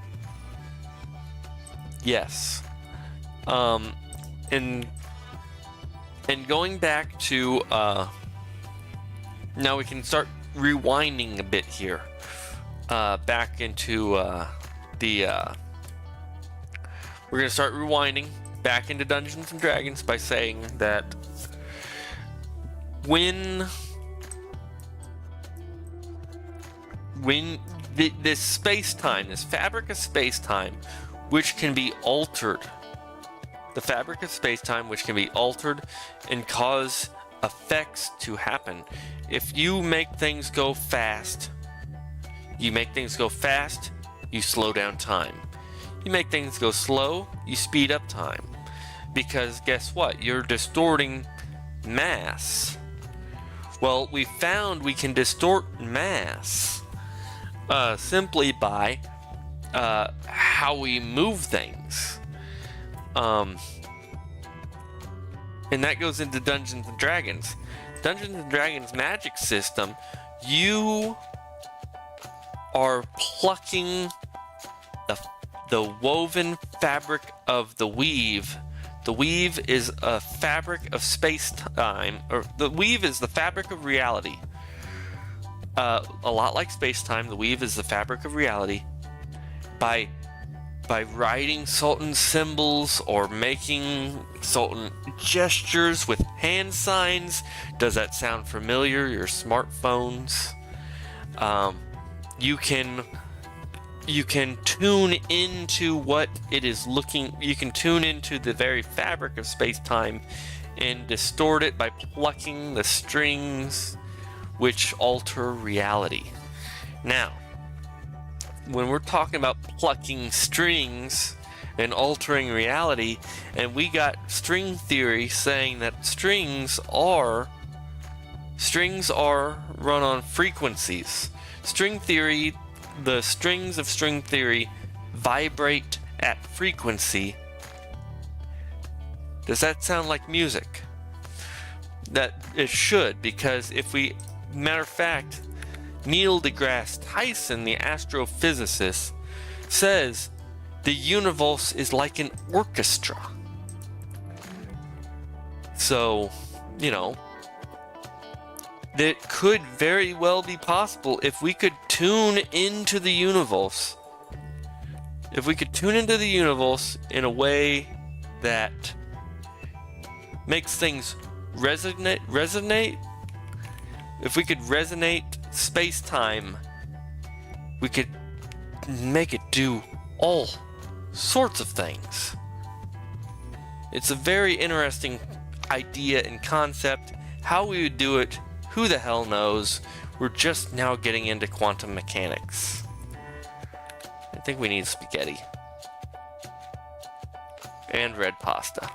Yes. And going back to, now we can start rewinding a bit here, back into, we're going to start rewinding back into Dungeons and Dragons by saying that when this space-time, this fabric of space-time, which can be altered, the fabric of space-time which can be altered and cause effects to happen. If you make things go fast, you slow down time. You make things go slow, you speed up time. Because guess what? You're distorting mass. Well, we found we can distort mass simply by how we move things. And that goes into Dungeons and Dragons. Dungeons and Dragons magic system, you are plucking the woven fabric of the weave. The weave is a fabric of space-time, or the weave is the fabric of reality. A lot like space-time, the weave is the fabric of reality. By writing certain symbols or making certain gestures with hand signs. Does that sound familiar? Your smartphones. You can tune into what it is looking. You can tune into the very fabric of space-time and distort it by plucking the strings which alter reality. Now, when we're talking about plucking strings and altering reality, and we got string theory saying that strings are run on frequencies. String theory, the strings of string theory vibrate at frequency. Does that sound like music? That it should, because matter of fact, Neil deGrasse Tyson, the astrophysicist, says the universe is like an orchestra. So, that could very well be possible if we could tune into the universe. If we could tune into the universe in a way that makes things resonate. If we could resonate space-time, we could make it do all sorts of things. It's a very interesting idea and concept. How we would do it, who the hell knows? We're just now getting into quantum mechanics. I think we need spaghetti. And red pasta.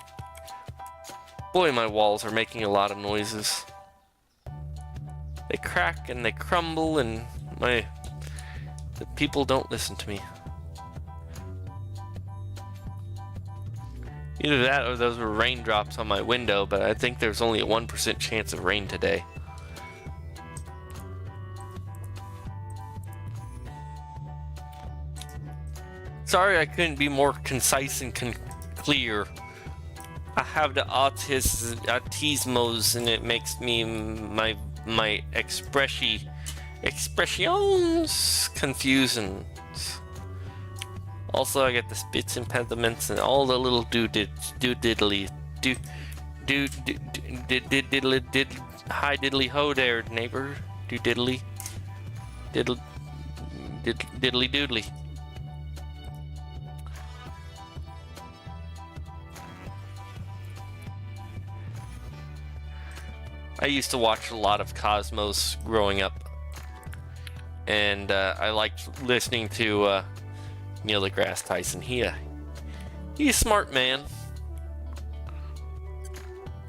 Boy, my walls are making a lot of noises. They crack and they crumble, and the people don't listen to me. Either that or those were raindrops on my window, but I think there's only a 1% chance of rain today. Sorry I couldn't be more concise and clear. I have the autismos, and it makes me my expressions confusing. Also, I get the spits impediments and all the little do-diddly did hi diddly ho there, neighbor. Do diddly diddly doodly. I used to watch a lot of Cosmos growing up, and I liked listening to Neil deGrasse Tyson. He's a smart man.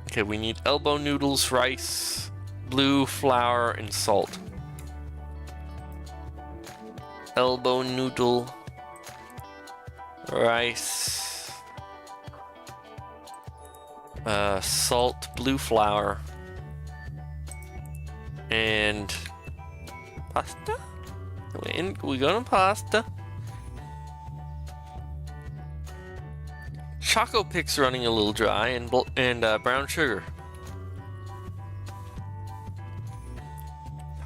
Okay, we need elbow noodles, rice, blue flour, and salt. Elbow noodle, rice, salt, blue flour, and pasta. We got pasta. Choco Pic's running a little dry, and brown sugar.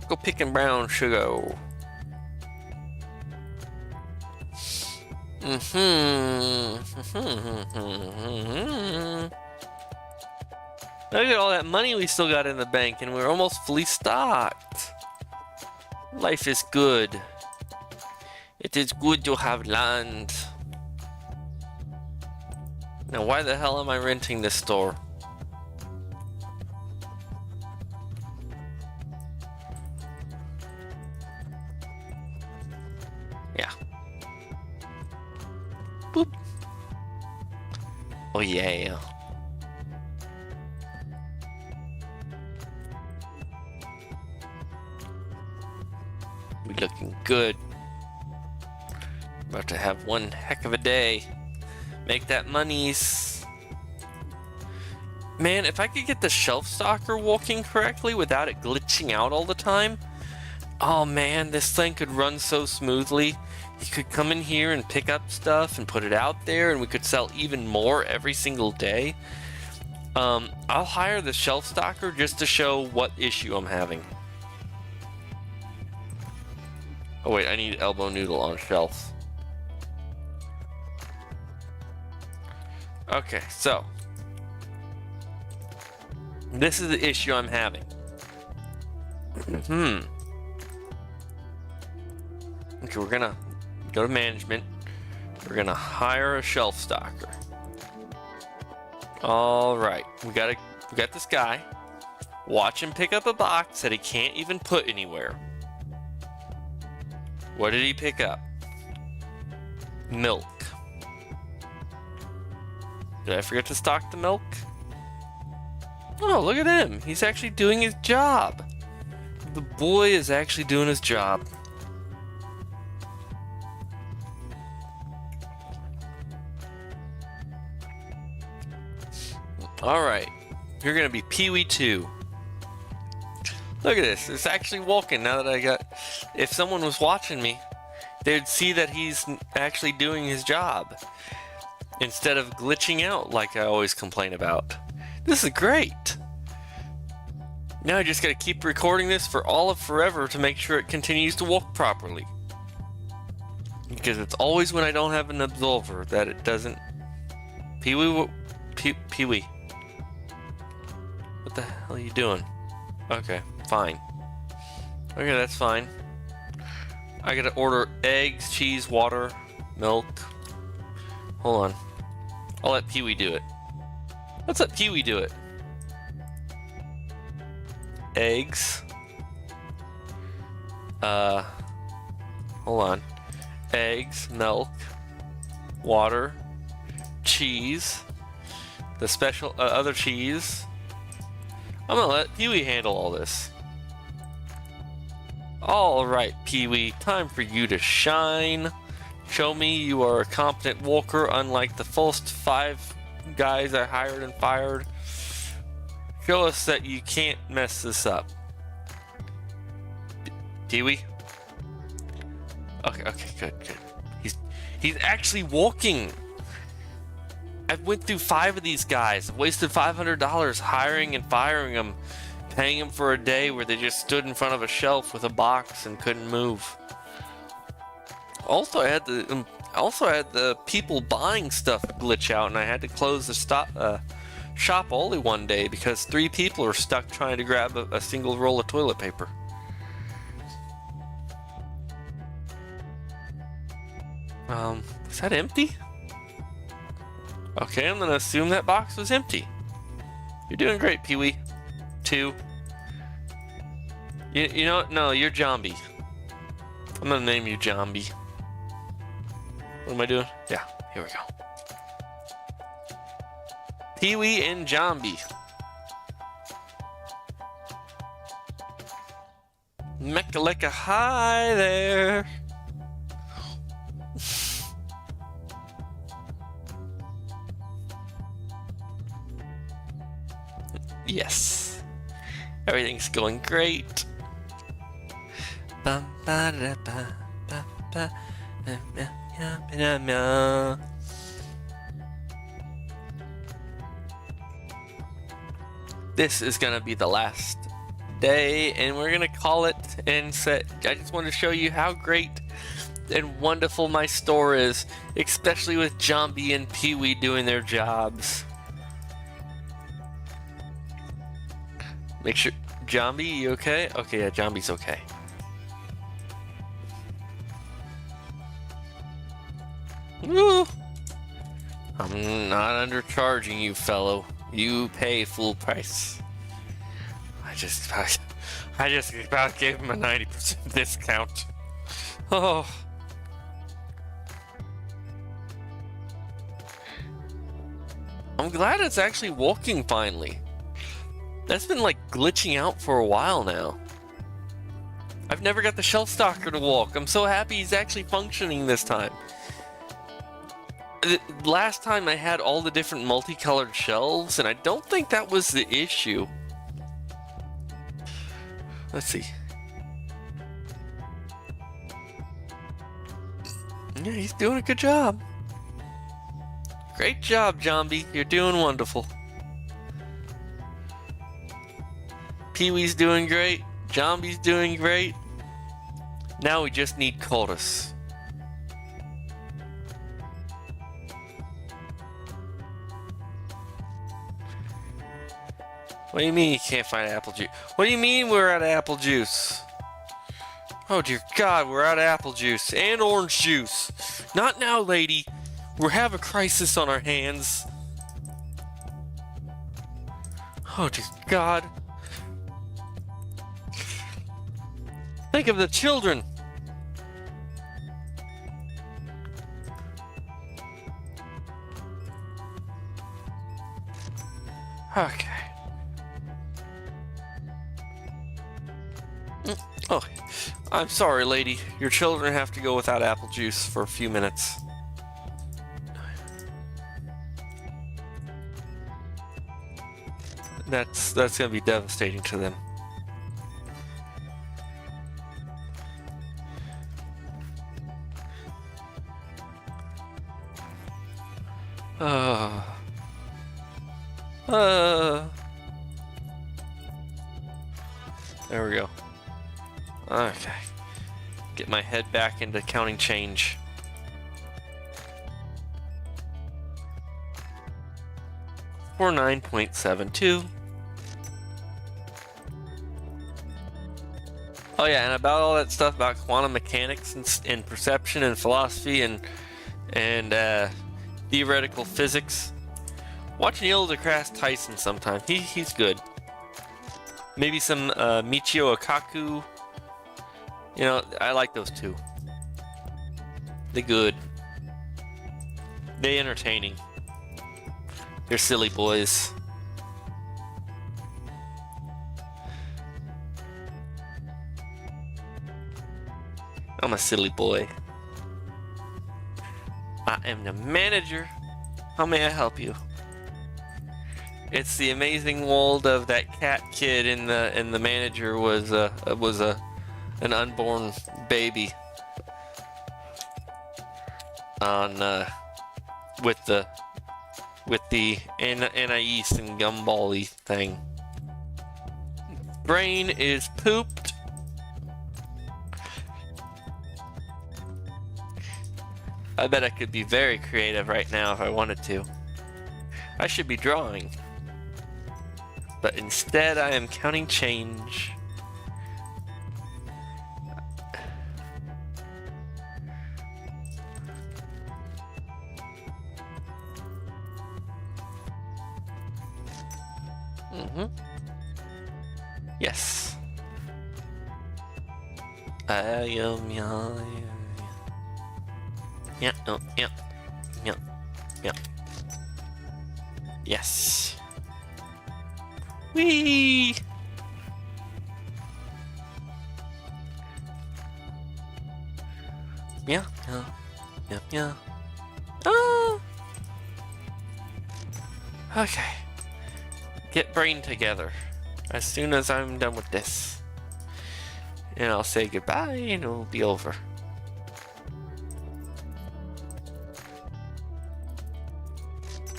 Choco Pic and brown sugar. Look at all that money we still got in the bank, and we're almost fully stocked. Life is good. It is good to have land. Now, why the hell am I renting this store? Yeah. Boop. Oh yeah. We looking good. About to have one heck of a day. Make that monies. Man, if I could get the shelf stalker working correctly without it glitching out all the time. Oh man, this thing could run so smoothly. You could come in here and pick up stuff and put it out there, and we could sell even more every single day. I'll hire the shelf stalker just to show what issue I'm having. Oh wait, I need elbow noodle on shelf. Okay, so this is the issue I'm having. Okay, we're gonna go to management. We're gonna hire a shelf stalker. All right, we got this guy. Watch him pick up a box that he can't even put anywhere. What did he pick up? Milk. Did I forget to stock the milk? Oh, look at him. He's actually doing his job. The boy is actually doing his job. Alright. You're going to be Pee-wee 2. Look at this. It's actually walking now that I got... If someone was watching me, they'd see that he's actually doing his job, instead of glitching out like I always complain about. This is great. Now I just gotta keep recording this for all of forever to make sure it continues to walk properly. Because it's always when I don't have an absolver that it doesn't... Pee-wee... Pee-wee. What the hell are you doing? Okay, fine. Okay, that's fine. I gotta order eggs, cheese, water, milk. Hold on. I'll let Pee-wee do it. Let's let Pee-wee do it. Eggs. Hold on. Eggs, milk, water, cheese, the special other cheese. I'm gonna let Pee-wee handle all this. Alright, Pee-wee, time for you to shine. Show me you are a competent walker, unlike the first 5 guys I hired and fired. Show us that you can't mess this up. Pee-wee? Okay, good. He's actually walking. I went through 5 of these guys. I've wasted $500 hiring and firing them, paying them for a day where they just stood in front of a shelf with a box and couldn't move. Also, I had the people buying stuff glitch out, and I had to close the shop only one day because 3 people are stuck trying to grab a single roll of toilet paper. Was that empty? Okay, I'm gonna assume that box was empty. You're doing great, Pee-wee. 2. You know what? No, you're Jambi. I'm gonna name you Jambi. What am I doing? Yeah, here we go. Pee-wee and Jambi. Mechaleka, hi there. Yes. Everything's going great. This is gonna be the last day, and we're gonna call it and set. I just want to show you how great and wonderful my store is, especially with Jambi and Pee-wee doing their jobs. Make sure, Jambi, you okay? Okay, yeah, Jambi's okay. Woo! I'm not undercharging you, fellow. You pay full price. I just about gave him a 90% discount. Oh. I'm glad it's actually working finally. That's been like glitching out for a while now. I've never got the shelf stalker to walk. I'm so happy he's actually functioning this time. Last time I had all the different multicolored shelves, and I don't think that was the issue. Let's see. Yeah, he's doing a good job. Great job, Jambi. You're doing wonderful. Pee-wee's doing great. Jambi's doing great. Now we just need Chorus. What do you mean you can't find apple juice? What do you mean we're out of apple juice? Oh dear God, we're out of apple juice and orange juice. Not now, lady. We have a crisis on our hands. Oh dear God. Think of the children. Okay. Oh, I'm sorry, lady. Your children have to go without apple juice for a few minutes. That's gonna be devastating to them. There we go. Okay. Get my head back into counting change. For 9.72. Oh yeah, and about all that stuff about quantum mechanics and perception and philosophy and theoretical physics. Watch Neil deGrasse Tyson sometime. He's good. Maybe some Michio Kaku. You know, I like those two. They're good. They're entertaining. They're silly boys. I'm a silly boy. I am the manager. How may I help you? It's the amazing world of that cat kid, and the manager was an unborn baby on with the Anais and Gumball-y thing. Brain is pooped. I bet I could be very creative right now if I wanted to. I should be drawing. but instead I am counting change. Yes. Yeah. Yes. Whee! Yeah. Ah! Okay. Get brain together as soon as I'm done with this. And I'll say goodbye and it'll be over.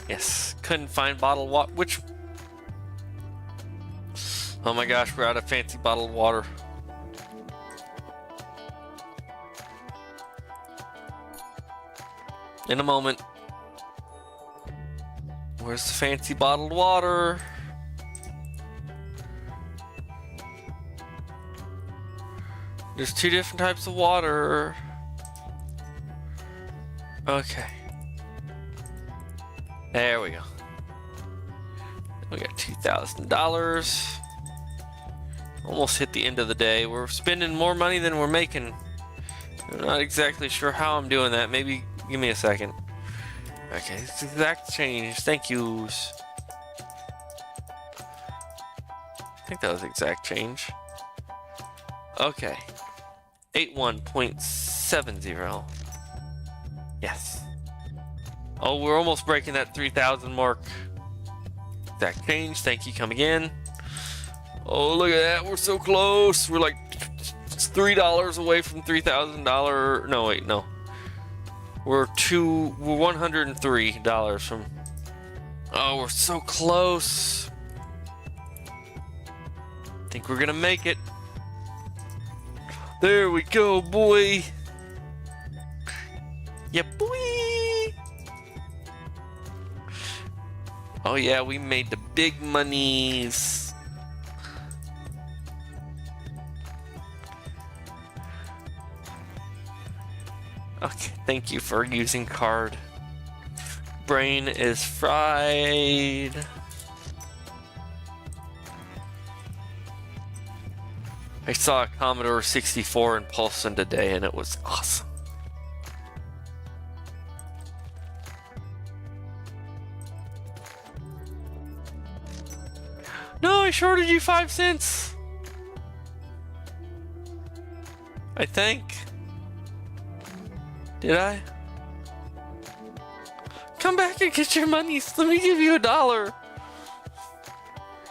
Yes, couldn't find bottled water. Which? Oh my gosh, we're out of fancy bottled water. In a moment. Where's the fancy bottled water? There's two different types of water. Okay. There we go. We got $2,000. Almost hit the end of the day. We're spending more money than we're making. I'm not exactly sure how I'm doing that. Maybe give me a second. Okay, it's exact change. Thank yous. I think that was exact change. Okay. 81.70. Yes. Oh, we're almost breaking that 3,000 mark. Exact change. Thank you. Come again. Oh, look at that. We're so close. We're like $3 away from $3,000. No, wait, no. We're $103 from. Oh, we're so close. Think we're gonna make it. There we go, boy. Yeah, boy. Oh yeah, we made the big monies. Okay, thank you for using card. Brain is fried. I saw a Commodore 64 in Paulson today and it was awesome. No, I shorted you 5 cents. I think. Did I? Come back and get your monies. Let me give you $1.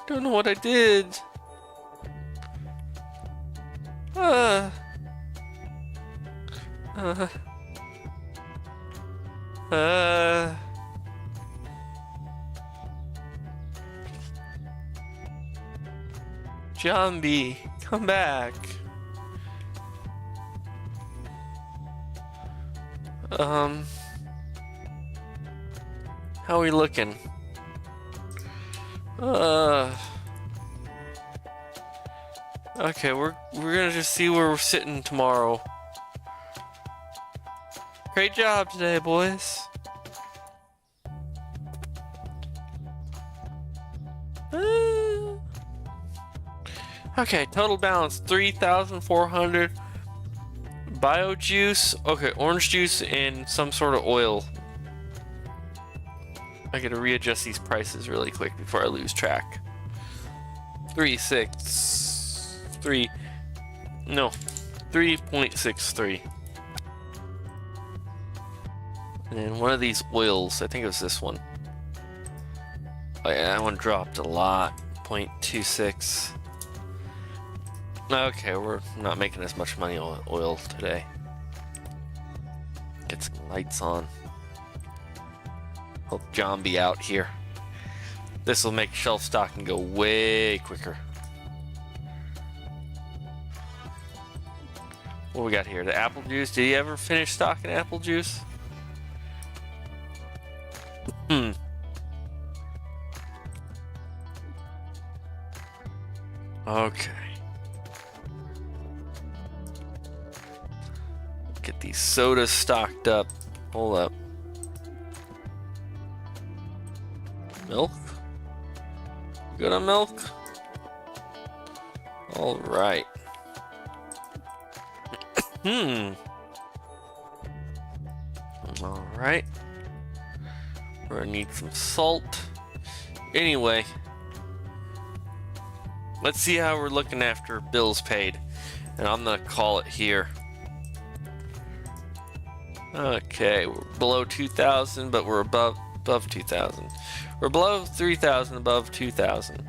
Don't know what I did. John B, come back. How are we looking? Okay, we're gonna just see where we're sitting tomorrow. Great job today, boys. Okay, total balance 3,400. Bio juice. Okay, orange juice and some sort of oil. I gotta readjust these prices really quick before I lose track. 3.63. And then one of these oils, I think it was this one. Oh yeah, that one dropped a lot. 0.26. Okay, we're not making as much money on oil today. Get some lights on. Hope John be out here. This will make shelf stocking go way quicker. What we got here? The apple juice. Did he ever finish stocking apple juice? Okay. Get these sodas stocked up. Hold up. Milk? Good on milk? Alright. Alright. We're gonna need some salt. Anyway. Let's see how we're looking after bills paid. And I'm gonna call it here. Okay, we're below 2,000, but we're above 2,000. We're below 3,000, above 2,000.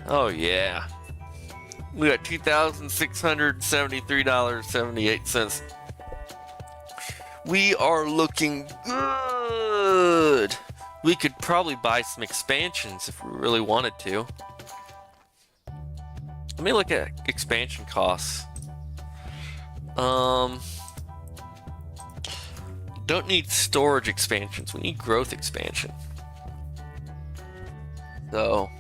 Oh yeah. We got $2,673.78. We are looking good. We could probably buy some expansions if we really wanted to. Let me look at expansion costs. Don't need storage expansions. We need growth expansion. So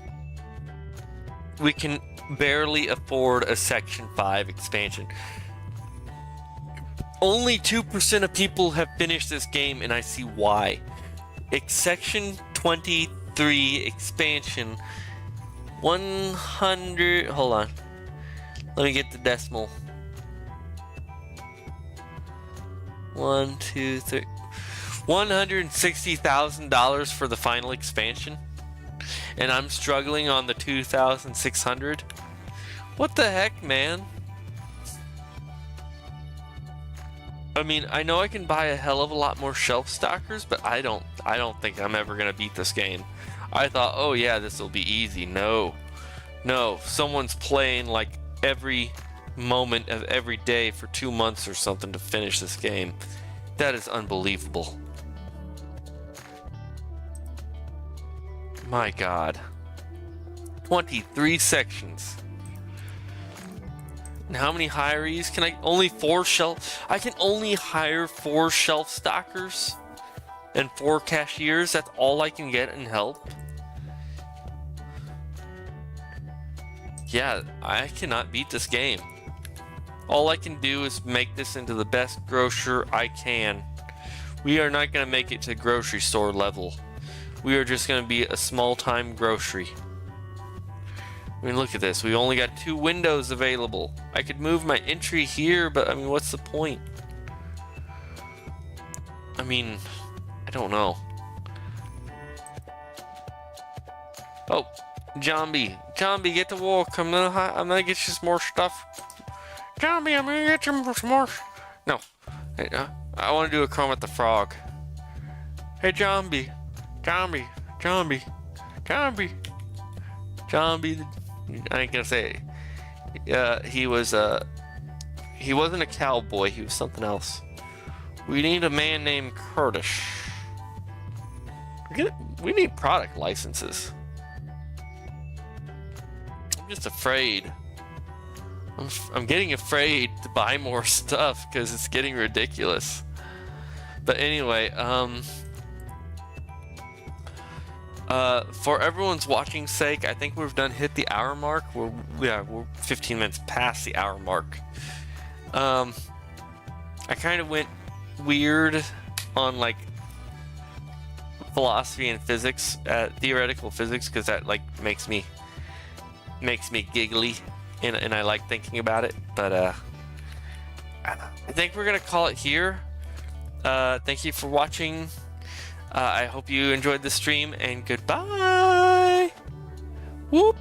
we can barely afford a Section 5 expansion. Only 2% of people have finished this game, and I see why. Section 23 expansion 100. Hold on. Let me get the decimal. 1, 2, 3. $160,000 for the final expansion, and I'm struggling on the 2,600. What the heck, man? I mean, I know I can buy a hell of a lot more shelf stockers, but I don't think I'm ever gonna beat this game. I thought, oh yeah, this will be easy. No, someone's playing like every moment of every day for 2 months or something to finish this game. That is unbelievable. My God. 23 sections. And how many hirees can I? Only 4 shelf. I can only hire 4 shelf stockers and 4 cashiers. That's all I can get in help. Yeah, I cannot beat this game. All I can do is make this into the best grocer I can. We are not going to make it to grocery store level. We are just going to be a small-time grocery. I mean, look at this. We only got 2 windows available. I could move my entry here, but I mean, what's the point? I mean, I don't know. Oh, Zombie, get to work. I'm gonna get you some more stuff. Zombie, I'm gonna get you some more. No, hey, I want to do a Kermit the Frog. Hey, Zombie. I ain't gonna say it. He wasn't a cowboy. He was something else. We need a man named Curtis. We need product licenses. I'm just afraid. I'm getting afraid to buy more stuff because it's getting ridiculous. But anyway, for everyone's watching sake, I think we've hit the hour mark. We're 15 minutes past the hour mark. I kind of went weird on like philosophy and physics, theoretical physics, because that like makes me giggly, and I like thinking about it. But I think we're gonna call it here. Thank you for watching. I hope you enjoyed the stream, and goodbye. Whoop.